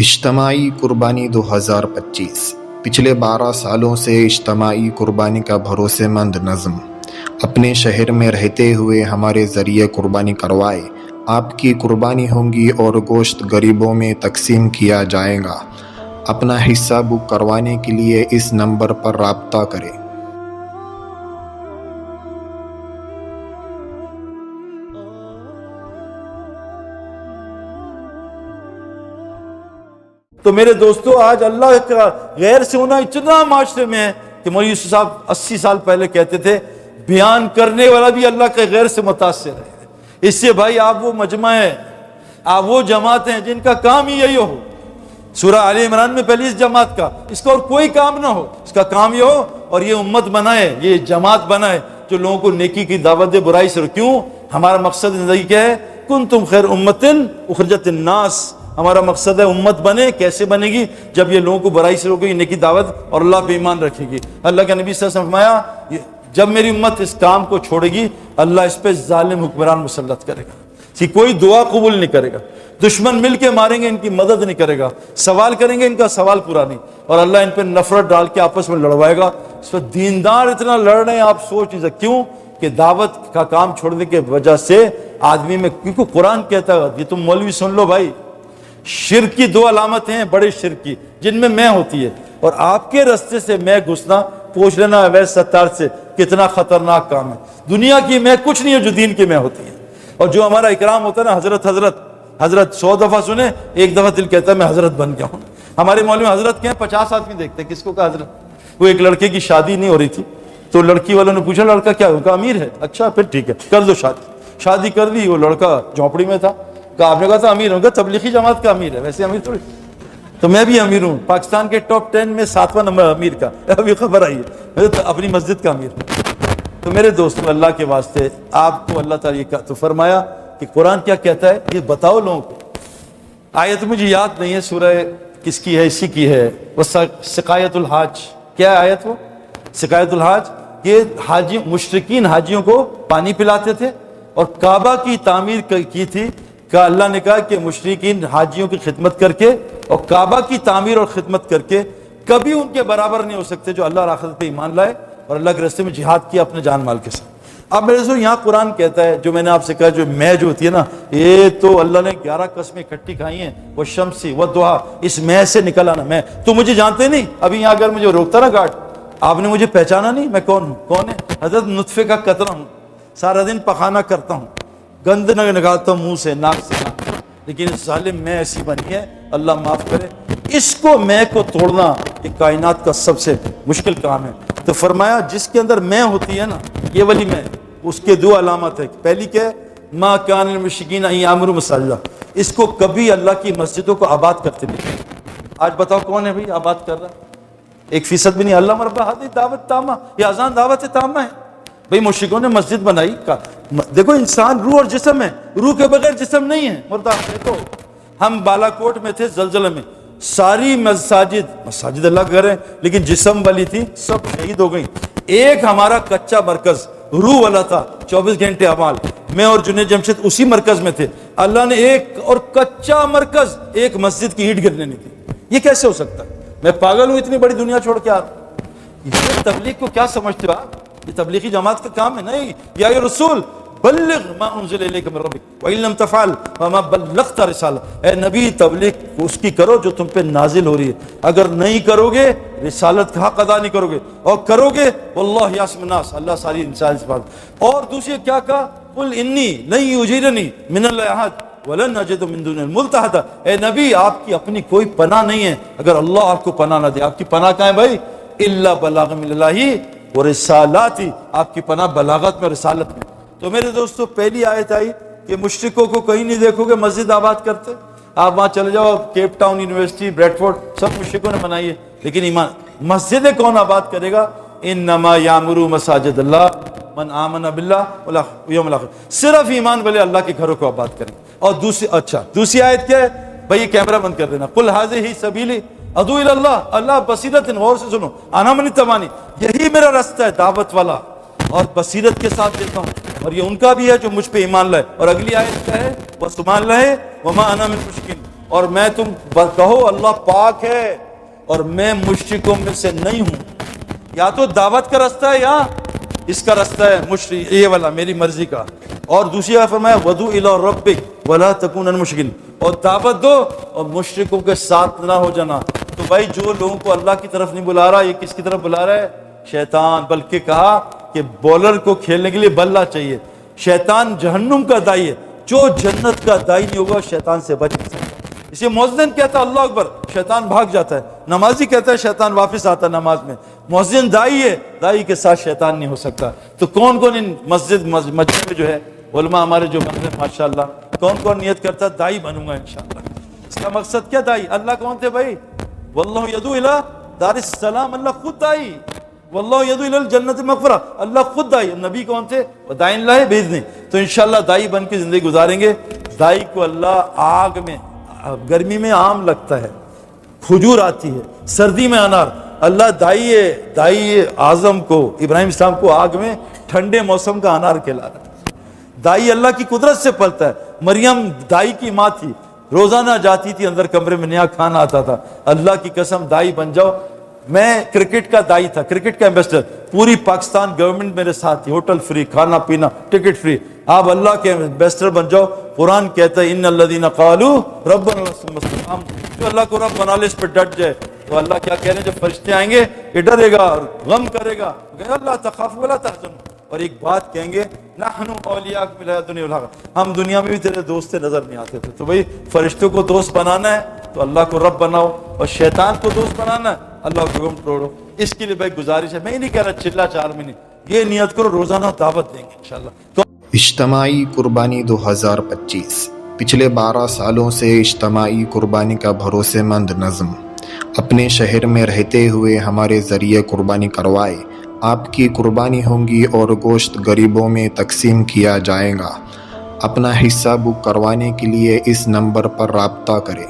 اجتماعی قربانی 2025 پچھلے 12 سالوں سے اجتماعی قربانی کا بھروسے مند نظم اپنے شہر میں رہتے ہوئے ہمارے ذریعے قربانی کروائے۔ آپ کی قربانی ہوگی اور گوشت غریبوں میں تقسیم کیا جائے گا۔ اپنا حصہ بک کروانے کے لیے اس نمبر پر رابطہ کریں۔ تو میرے دوستو، آج اللہ کا غیر سے ہونا اتنا معاشرے میں ہے کہ مولوی یوسف صاحب 80 سال پہلے کہتے تھے بیان کرنے والا بھی اللہ کے غیر سے متاثر ہے۔ اس سے بھائی آپ وہ مجمع ہے، آپ وہ جماعت ہیں جن کا کام ہی یہی ہو۔ سورہ آل عمران میں پہلی اس جماعت کا، اس کا اور کوئی کام نہ ہو، اس کا کام یہ ہو اور یہ امت بنائے، یہ جماعت بنائے جو لوگوں کو نیکی کی دعوت دے، برائی سے۔ کیوں؟ ہمارا مقصد زندگی کیا ہے؟ کنتم خیر امۃ اخرجت الناس۔ ہمارا مقصد ہے امت بنے۔ کیسے بنے گی؟ جب یہ لوگوں کو برائی سے روکے گی، نیکی دعوت اور اللہ پہ ایمان رکھے گی۔ اللہ کے نبی صلی اللہ علیہ وسلم نے فرمایا جب میری امت اس کام کو چھوڑے گی، اللہ اس پہ ظالم حکمران مسلط کرے گا، کوئی دعا قبول نہیں کرے گا، دشمن مل کے ماریں گے، ان کی مدد نہیں کرے گا، سوال کریں گے، ان کا سوال پورا نہیں، اور اللہ ان پہ نفرت ڈال کے آپس میں لڑوائے گا۔ اس پر دیندار اتنا لڑ رہے ہیں، آپ سوچ نہیں سکتے کیوں؟ کہ دعوت کا کام چھوڑنے کی وجہ سے آدمی میں، کیونکہ قرآن کہتا ہے، یہ تم مولوی سن لو بھائی، شرک کی 2 علامتیں ہیں بڑے شرک کی، جن میں ہوتی ہے، اور آپ کے رستے سے میں گھسنا، پوچھ لینا اویس ستار سے کتنا خطرناک کام ہے۔ دنیا کی میں کچھ نہیں ہے جو دین کی میں ہوتی ہے۔ اور جو ہمارا اکرام ہوتا ہے نا، حضرت حضرت حضرت 100 دفعہ سنے، ایک دفعہ دل کہتا ہے میں حضرت بن گیا ہوں۔ ہمارے مولوی میں حضرت کیا ہے، 50 آدمی دیکھتے ہیں، کس کو کہا حضرت؟ وہ ایک لڑکے کی شادی نہیں ہو رہی تھی، تو لڑکی والوں نے پوچھا لڑکا کیا ہوگا؟ امیر ہے۔ اچھا پھر ٹھیک ہے، کر دو شادی۔ شادی کر دی، وہ لڑکا جھونپڑی میں تھا۔ آپ نے کہا تھا امیر ہوگا، تبلیغی جماعت کا امیر ہے، ویسے امیر تھوڑی۔ تو میں بھی امیر ہوں، پاکستان کے ٹاپ 10 میں 7واں نمبر امیر کا، ابھی خبر آئی ہے، میں تو اپنی مسجد کا امیر ہوں۔ تو میرے دوستو، اللہ کے واسطے آپ کو اللہ تعالیٰ یہ تو فرمایا کہ قرآن کیا کہتا ہے یہ بتاؤ لوگوں کو۔ آیت مجھے یاد نہیں ہے، سورہ کس کی ہے، اسی کی ہے، وہ سقایت الحاج۔ کیا ہے آیت؟ وہ سقایت الحاج، یہ حاجی مشرکین حاجیوں کو پانی پلاتے تھے اور کعبہ کی تعمیر کی تھی، کہ اللہ نے کہا کہ مشرکین حاجیوں کی خدمت کر کے اور کعبہ کی تعمیر اور خدمت کر کے کبھی ان کے برابر نہیں ہو سکتے جو اللہ اور آخرت پہ ایمان لائے اور اللہ کے راستے میں جہاد کیا اپنے جان مال کے ساتھ۔ اب میرے دوستو، یہاں قرآن کہتا ہے، جو میں نے آپ سے کہا، جو میں جو ہوتی ہے نا، یہ تو اللہ نے 11 قسمیں اکٹھی کھائی ہیں، وہ شمسی و دعا، اس میں سے نکل آنا۔ میں تو مجھے جانتے نہیں، ابھی یہاں اگر مجھے روکتا نا گارڈ، آپ نے مجھے پہچانا نہیں، میں کون ہوں؟ کون ہے؟ حضرت نطفے کا قطرہ ہوں، سارا دن پخانا کرتا ہوں، گند نہ نکالتا ہوں منہ سے، ناک سے، لیکن ظالم میں ایسی بنی ہے، اللہ معاف کرے۔ اس کو میں کو توڑنا یہ کائنات کا سب سے مشکل کام ہے۔ تو فرمایا جس کے اندر میں ہوتی ہے نا، یہ والی میں، اس کے 2 علامت ہے۔ پہلی کیا ہے؟ ما کان المشرکین ان یعمروا مساجد، اس کو کبھی اللہ کی مسجدوں کو آباد کرتے نہیں۔ آج بتاؤ کون ہے بھائی آباد کر رہا؟ 1% بھی نہیں۔ اللہ مربع ہذہ دعوت تامہ، یہ اذان دعوت تامہ ہے بھائی۔ مشرکوں نے مسجد بنائی، دیکھو انسان روح اور جسم ہے، روح کے بغیر جسم نہیں ہے، مردہ۔ دیکھو ہم بالا کوٹ میں تھے زلزلے میں، ساری مساجد اللہ کے گھر ہیں، لیکن جسم والی تھی سب شہید ہو گئی۔ ایک ہمارا کچا مرکز روح والا تھا، 24 گھنٹے اعمال، میں اور جنید جمشید اسی مرکز میں تھے۔ اللہ نے ایک اور کچا مرکز، ایک مسجد کی اینٹ گرنے نہیں دی۔ یہ کیسے ہو سکتا ہے؟ میں پاگل ہوں اتنی بڑی دنیا چھوڑ کے آ رہا ہوں۔ یہ تبلیغ کو کیا سمجھتے ہو آپ؟ یہ تبلیغی جماعت کا کام ہے؟ نہیں۔ یا رسول بلغ ما انزل الیک من ربک وان لم تفعل فما بلغت رسالہ، اے نبی تبلیغ اس کی کرو جو تم پہ نازل ہو رہی ہے، اگر نہیں کرو گے رسالت کا حق ادا نہیں کرو گے، اور کرو گے واللہ یعصم الناس، اللہ ساری انسان سے بات۔ اور دوسری کیا کہا؟ قل انی لن یجیرنی من اللہ احد ولن اجد من دون الملتحد، اے نبی آپ کی اپنی کوئی پناہ نہیں ہے اگر اللہ آپ کو پناہ نہ دے۔ آپ کی پناہ کہاں ہے بھائی؟ الا بلاغ من اللہ و رسالاتی، آپ کی پناہ بلاغت میں، رسالت میں۔ تو میرے دوستو، پہلی آیت آئی کہ مشرکوں کو کہیں نہیں دیکھو گے مسجد آباد کرتے۔ آپ وہاں چلے جاؤ، Cape Town university, Bradford, سب مشرکوں نے بنائی ہے، لیکن ایمان مسجدیں کون آباد کرے گا؟ انما یامر مساجد اللہ من آمن باللہ والیوم الآخر، صرف ایمان والے اللہ کے گھروں کو آباد کریں۔ اور دوسری آیت کیا ہے بھائی؟ یہ کیمرہ بند کر دینا۔ قل ھذہ سبیلی ادعو الی اللہ، اللہ بصیرت، غور سے سنو، انا من اتبعنی، یہی میرا راستہ ہے دعوت والا، اور بصیرت کے ساتھ دیتا ہوں، اور یہ ان کا بھی ہے جو مجھ پہ ایمان لائے۔ اور اگلی آیت کیا ہے؟ وَسُبْحَانَ اللَّهِ وَمَا أَنَا مِنَ الْمُشْرِكِينَ، اور میں تم کہو اللہ پاک ہے اور میں مشرکوں میں سے نہیں ہوں. یا تو دعوت کا رستہ ہے یا اس کا رستہ ہے مشرک یہ والا میری مرضی کا. اور دوسری بات فرمایا ودعو الی ربک ولا تکونن من المشرکین, اور دعوت دو اور مشرکوں کے ساتھ نہ ہو جانا. تو بھائی جو لوگوں کو اللہ کی طرف نہیں بلا رہا, یہ کس کی طرف بلا رہا ہے؟ شیطان. بلکہ کہا کہ بولر کو کھیلنے کے لیے بلہ چاہیے. شیطان جہنم کا دائی ہے, جو جنت کا دائی نہیں ہوگا شیطان سے بچ نہیں سکتا. اسے مؤذن کہتا ہے اللہ اکبر, شیطان بھاگ جاتا ہے. نمازی کہتا ہے شیطان واپس آتا ہے نماز میں. مؤذن دائی ہے, دائی کے ساتھ شیطان نہیں ہو سکتا. تو کون کون ان مسجد میں جو ہے علماء ہمارے جو بن رہے ماشاءاللہ, کون کون نیت کرتا ہے دائی بنوں گا انشاءاللہ. اس کا مقصد کیا دائی؟ اللہ کون تھے بھائی؟ واللہ یدعو الی دار السلام, اللہ خود دائی. واللہ یدعو الی الجنت مغفرہ, اللہ خود دائی. نبی کون تھے؟ وداعی اللہ باذنہ. تو انشاءاللہ دائی بن کے زندگی گزاریں گے. دائی کو اللہ آگ میں, گرمی میں آم لگتا ہے, کھجور آتی ہے, سردی میں انار. اللہ دائی اعظم کو ابراہیم السلام کو آگ میں ٹھنڈے موسم کا انار کھلا رہا ہے. دائی اللہ کی قدرت سے پلتا ہے. مریم دائی کی ماں تھی, روزانہ جاتی تھی اندر کمرے میں, نیا کھانا آتا تھا. اللہ کی قسم دائی بن جاؤ. میں کرکٹ کا دائی تھا, کرکٹ کا ایمبیسڈر. پوری پاکستان گورنمنٹ میرے ساتھ تھی, ہوٹل فری, کھانا پینا, ٹکٹ فری. آپ اللہ کے ایمبیسڈر بن جاؤ. قرآن کہتا ہے ان الذین قالوا ربنا ثم استقاموا, جو اللہ کو رب بنا لے اس پہ ڈٹ جائے. تو اللہ کیا کہہ رہے ہیں, جب فرشتے آئیں گے یہ ڈرے گا اور غم کرے گا, اللہ تخافوا ولا تحزنوا. اور ایک بات کہیں گے نحن اولیاءک فی الحیاۃ الدنیا والآخرہ, ہم دنیا میں بھی تیرے دوست نظر نہیں آتے تھے. تو بھائی فرشتوں کو دوست بنانا ہے تو اللہ کو رب بناؤ, اور شیطان کو دوست بنانا ہے اللہ کو حکم توڑو. اس کے لیے بھائی گزارش ہے, میں نہیں کہہ رہا چلا 4 مہینے, یہ نیت کرو روزانہ دعوت دیں گے انشاءاللہ. تو اجتماعی قربانی 2025 پچھلے 12 سالوں سے اجتماعی قربانی کا بھروسے مند نظم. اپنے شہر میں رہتے ہوئے ہمارے ذریعے قربانی کروائے. آپ کی قربانی ہوں گی اور گوشت غریبوں میں تقسیم کیا جائے گا. اپنا حصہ بک کروانے کے لیے اس نمبر پر رابطہ کریں.